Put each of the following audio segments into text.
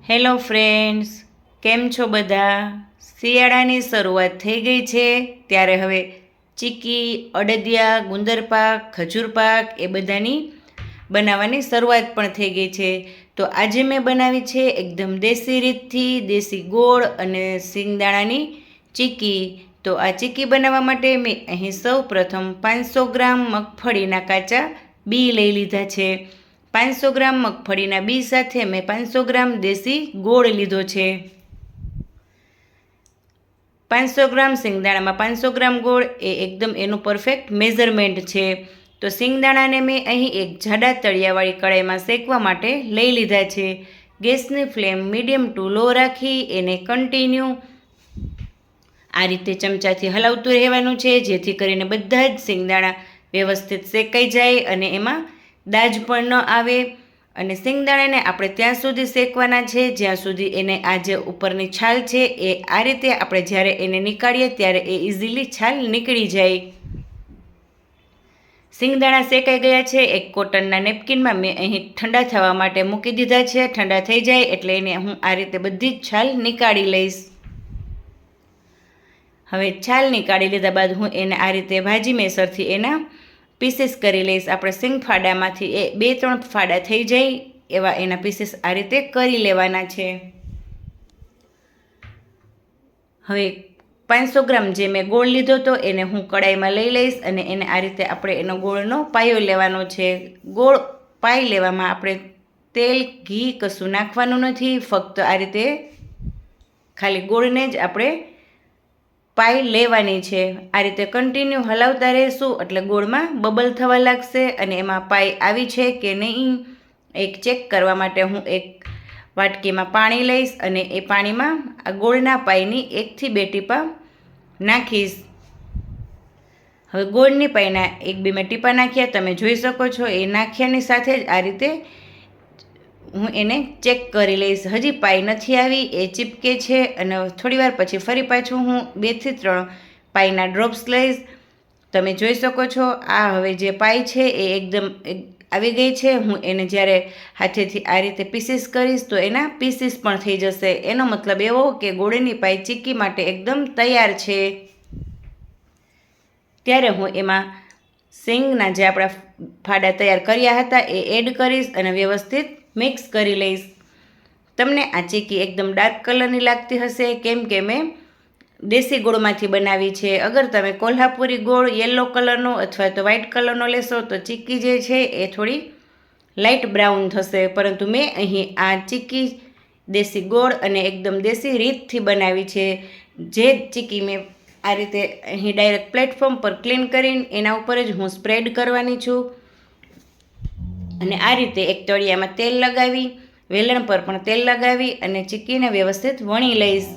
Hello friends, કેમ છો બધા? શિયાળાની શરૂઆત થઈ ગઈ છે ત્યારે હવે ચીકી, અડદિયા, ગુંદર પાક, ખજૂર પાક એ બધાની બનાવવાની શરૂઆત પણ થઈ ગઈ છે. તો આજે મેં બનાવી છે એકદમ દેશી રીતથી દેશી ગોળ અને સિંગદાણાની ચીકી. તો આ ચીકી બનાવવા માટે મેં અહીં સૌ પ્રથમ 500 ગ્રામ મગફળીના કાચા બી લઈ લીધા છે. 500 ગ્રામ મગફળીના બી સાથે મેં 500 ગ્રામ દેશી ગોળ લીધો છે. 500 ગ્રામ સિંગદાણામાં 500 ગ્રામ ગોળ એ એકદમ એનું પરફેક્ટ મેઝરમેન્ટ છે. તો સિંગદાણાને મેં અહીં એક જાડા તળિયાવાળી કડાઈમાં શેકવા માટે લઈ લીધા છે. ગેસની ફ્લેમ મીડિયમ ટુ લો રાખી એને કન્ટિન્યુ આ રીતે ચમચાથી હલાવતું રહેવાનું છે, જેથી કરીને બધા જ સિંગદાણા વ્યવસ્થિત શેકાઈ જાય અને એમાં દાજ પણ ન આવે. અને સિંગદાણાને આપણે ત્યાં સુધી શેકવાના છે જ્યાં સુધી એને આ જે ઉપરની છાલ છે એ આ રીતે આપણે જ્યારે એને નીકાળીએ ત્યારે એ ઇઝીલી છાલ નીકળી જાય. સિંગદાણા શેકાઈ ગયા છે. એક કોટનના નેપકિનમાં મેં અહીં ઠંડા થવા માટે મૂકી દીધા છે. ઠંડા થઈ જાય એટલે એને હું આ રીતે બધી જ છાલ નીકાળી લઈશ. હવે છાલ નીકાળી લીધા બાદ હું એને આ રીતે ભાજી મેસરથી એના પીસીસ કરી લઈશ. આપણે સિંગ ફાડામાંથી એ 2-3 ફાડા થઈ જાય એવા એના પીસીસ આ રીતે કરી લેવાના છે. હવે 500 ગ્રામ જે મેં ગોળ લીધો હતો એને હું કડાઈમાં લઈ લઈશ અને એને આ રીતે આપણે એનો ગોળનો પાયો લેવાનો છે. ગોળ પાઈ લેવામાં આપણે તેલ, ઘી કશું નાખવાનું નથી. ફક્ત આ રીતે ખાલી ગોળને જ આપણે પાઈ લેવાની છે. આ રીતે કન્ટિન્યુ હલાવતા રહેશું એટલે ગોળમાં બબલ થવા લાગશે અને એમાં પાઈ આવી છે કે નહીં એક ચેક કરવા માટે હું એક વાટકીમાં પાણી લઈશ અને એ પાણીમાં આ ગોળના પાઈની 1 થી 2 ટીપા નાખીશ. હવે ગોળની પાઈના 1-2 મેં ટીપા નાખ્યા, તમે જોઈ શકો છો. એ નાખ્યાની સાથે જ આ રીતે હું એને ચેક કરી લઈશ. હજી પાઈ નથી આવી, એ ચીપકે છે અને થોડીવાર પછી ફરી પાછું હું 2 થી 3 પાઈના ડ્રોપ્સ લઈશ. તમે જોઈ શકો છો આ હવે જે પાઈ છે એ એકદમ આવી ગઈ છે. હું એને જ્યારે હાથેથી આ રીતે પીસીસ કરીશ તો એના પીસીસ પણ થઈ જશે. એનો મતલબ એવો કે ગોળની પાઈ ચીકી માટે એકદમ તૈયાર છે. ત્યારે હું એમાં સિંગના જે આપણા ફાડા તૈયાર કર્યા હતા એ એડ કરીશ અને વ્યવસ્થિત મિક્સ કરી લઈશ. તમને આ ચીકી એકદમ ડાર્ક કલરની લાગતી હશે કેમ કે મેં દેશી ગોળમાંથી બનાવી છે. અગર તમે કોલ્હાપુરી ગોળ યલો કલરનો અથવા તો વ્હાઇટ કલરનો લેશો તો ચીકી જે છે એ થોડી લાઇટ બ્રાઉન થશે. પરંતુ મેં અહીં આ ચીકી દેશી ગોળ અને એકદમ દેશી રીતથી બનાવી છે. જે ચીકી મેં આ રીતે અહીં ડાયરેક્ટ પ્લેટફોર્મ પર ક્લીન કરીને એના ઉપર જ હું સ્પ્રેડ કરવાની છું અને આ રીતે એક તળિયામાં તેલ લગાવી, વેલણ પર પણ તેલ લગાવી અને ચીકીને વ્યવસ્થિત વણી લઈશ,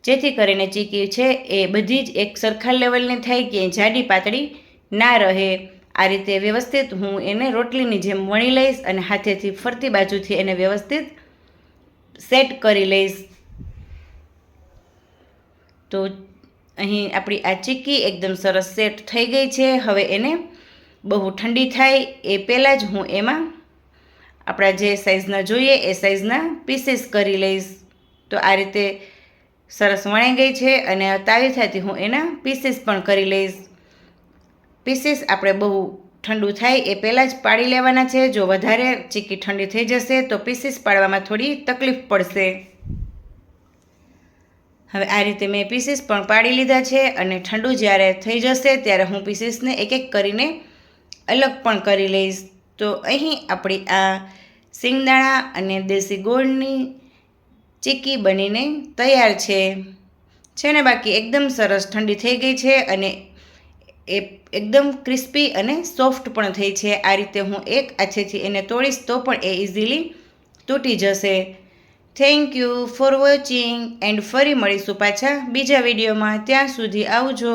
જેથી કરીને ચીકી છે એ બધી જ એક સરખા લેવલની થાય, કે જાડી પાતળી ના રહે. આ રીતે વ્યવસ્થિત હું એને રોટલીની જેમ વણી લઈશ અને હાથેથી ફરતી બાજુથી એને વ્યવસ્થિત સેટ કરી લઈશ. તો અહીં આપણી આ ચીકી એકદમ સરસ સેટ થઈ ગઈ છે. હવે એને બહુ ઠંડી થાય એ પહેલાં જ હું એમાં આપણા જે સાઇઝના જોઈએ એ સાઇઝના પીસીસ કરી લઈશ. તો આ રીતે સરસ વણાઈ ગઈ છે અને તાવીથાથી હું એના પીસીસ પણ કરી લઈશ. પીસીસ આપણે બહુ ઠંડુ થાય એ પહેલાં જ પાડી લેવાના છે. જો વધારે ચીકી ઠંડી થઈ જશે તો પીસીસ પાડવામાં થોડી તકલીફ પડશે. હવે આ રીતે મેં પીસીસ પણ પાડી લીધા છે અને ઠંડુ જ્યારે થઈ જશે ત્યારે હું પીસીસને એક એક કરીને અલગ પણ કરી લઈશ. તો અહીં આપણી આ સિંગદાણા અને દેશી ગોળની ચીકી બનીને તૈયાર છે ને બાકી એકદમ સરસ ઠંડી થઈ ગઈ છે અને એ એકદમ ક્રિસ્પી અને સોફ્ટ પણ થઈ છે. આ રીતે હું એક હાથેથી એને તોડીશ તો પણ એ ઇઝીલી તૂટી જશે. Thank you for watching and ફરી મળીશું પાછા બીજા વિડીયોમાં. ત્યાં સુધી આવજો.